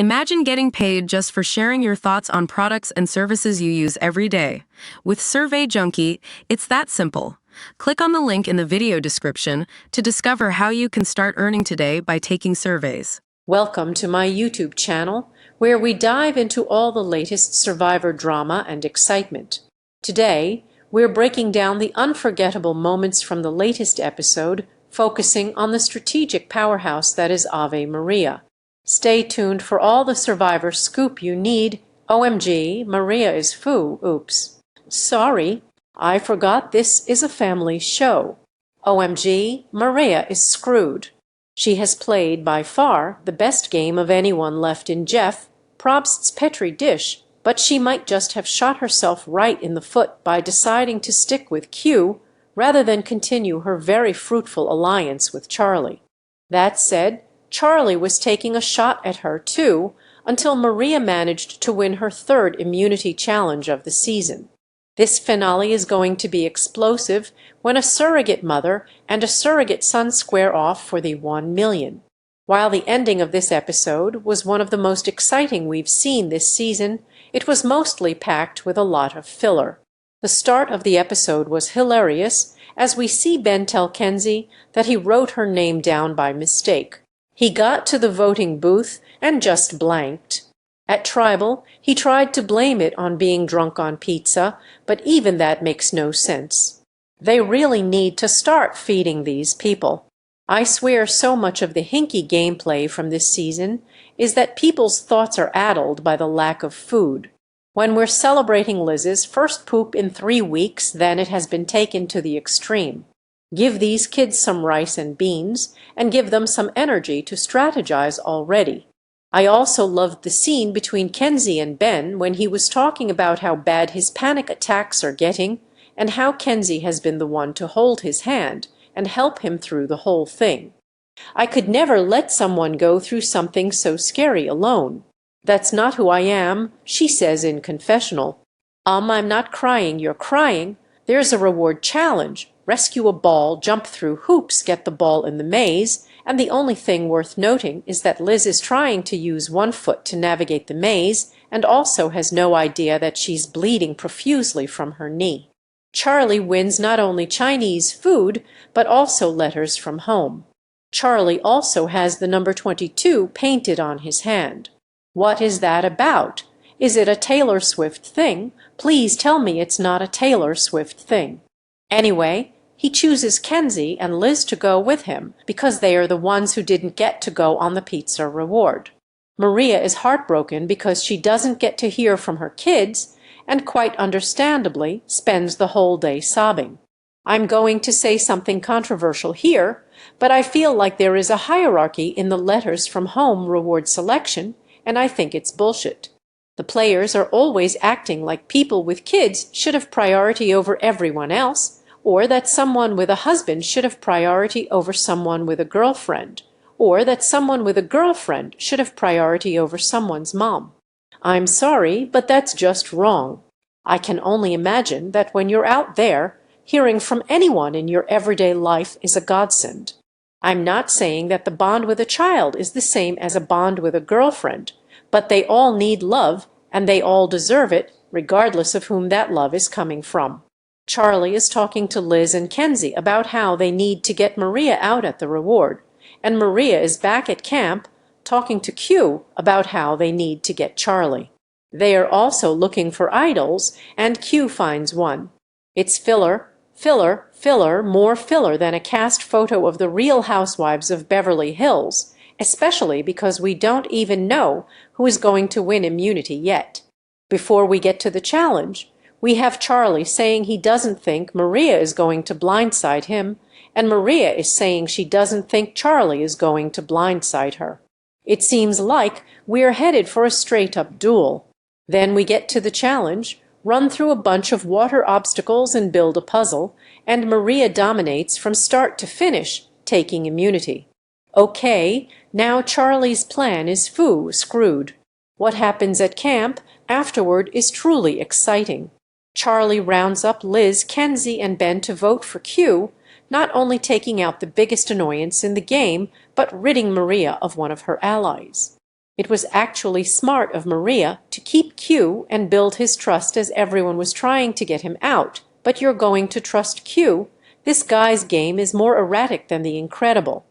Imagine getting paid just for sharing your thoughts on products and services you use every day. With Survey Junkie, it's that simple. Click on the link in the video description to discover how you can start earning today by taking surveys. Welcome to my YouTube channel, where we dive into all the latest Survivor drama and excitement. Today, we're breaking down the unforgettable moments from the latest episode, focusing on the strategic powerhouse that is Ave Maria. Stay tuned for all the Survivor scoop you need. OMG, Maria is foo. Oops. Sorry, I forgot this is a family show. OMG, Maria is screwed. She has played by far the best game of anyone left in Jeff Probst's Petri dish, but she might just have shot herself right in the foot by deciding to stick with Q rather than continue her very fruitful alliance with Charlie. That said, Charlie was taking a shot at her too, until Maria managed to win her third immunity challenge of the season. This finale is going to be explosive when a surrogate mother and a surrogate son square off for the 1 million. While the ending of this episode was one of the most exciting we've seen this season, it was mostly packed with a lot of filler. The start of the episode was hilarious as we see Ben tell Kenzie that he wrote her name down by mistake. He got to the voting booth and just blanked. At Tribal, he tried to blame it on being drunk on pizza, but even that makes no sense. They really need to start feeding these people. I swear so much of the hinky gameplay from this season is that people's thoughts are addled by the lack of food. When we're celebrating Liz's first poop in 3 weeks, then it has been taken to the extreme. Give these kids some rice and beans, and give them some energy to strategize already. I also loved the scene between Kenzie and Ben when he was talking about how bad his panic attacks are getting, and how Kenzie has been the one to hold his hand and help him through the whole thing. I could never let someone go through something so scary alone. That's not who I am, she says in confessional. I'm not crying, you're crying. There's a reward challenge. Rescue a ball, jump through hoops, get the ball in the maze, and the only thing worth noting is that Liz is trying to use one foot to navigate the maze and also has no idea that she's bleeding profusely from her knee. Charlie wins not only Chinese food, but also letters from home. Charlie also has the number 22 painted on his hand. What is that about? Is it a Taylor Swift thing? Please tell me it's not a Taylor Swift thing. Anyway, he chooses Kenzie and Liz to go with him because they are the ones who didn't get to go on the pizza reward. Maria is heartbroken because she doesn't get to hear from her kids and quite understandably spends the whole day sobbing. I'm going to say something controversial here, but I feel like there is a hierarchy in the letters from home reward selection, and I think it's bullshit. The players are always acting like people with kids should have priority over everyone else, or that someone with a husband should have priority over someone with a girlfriend, or that someone with a girlfriend should have priority over someone's mom. I'm sorry, but that's just wrong. I can only imagine that when you're out there, hearing from anyone in your everyday life is a godsend. I'm not saying that the bond with a child is the same as a bond with a girlfriend, but they all need love, and they all deserve it, regardless of whom that love is coming from. Charlie is talking to Liz and Kenzie about how they need to get Maria out at the reward, and Maria is back at camp talking to Q about how they need to get Charlie. They are also looking for idols, and Q finds one. It's filler, filler, filler, more filler than a cast photo of the Real Housewives of Beverly Hills, especially because we don't even know who is going to win immunity yet. Before we get to the challenge, we have Charlie saying he doesn't think Maria is going to blindside him, and Maria is saying she doesn't think Charlie is going to blindside her. It seems like we're headed for a straight-up duel. Then we get to the challenge, run through a bunch of water obstacles and build a puzzle, and Maria dominates from start to finish, taking immunity. Okay, now Charlie's plan is screwed. What happens at camp afterward is truly exciting. Charlie rounds up Liz, Kenzie, and Ben to vote for Q, not only taking out the biggest annoyance in the game, but ridding Maria of one of her allies. It was actually smart of Maria to keep Q and build his trust as everyone was trying to get him out. But you're going to trust Q? This guy's game is more erratic than the incredible.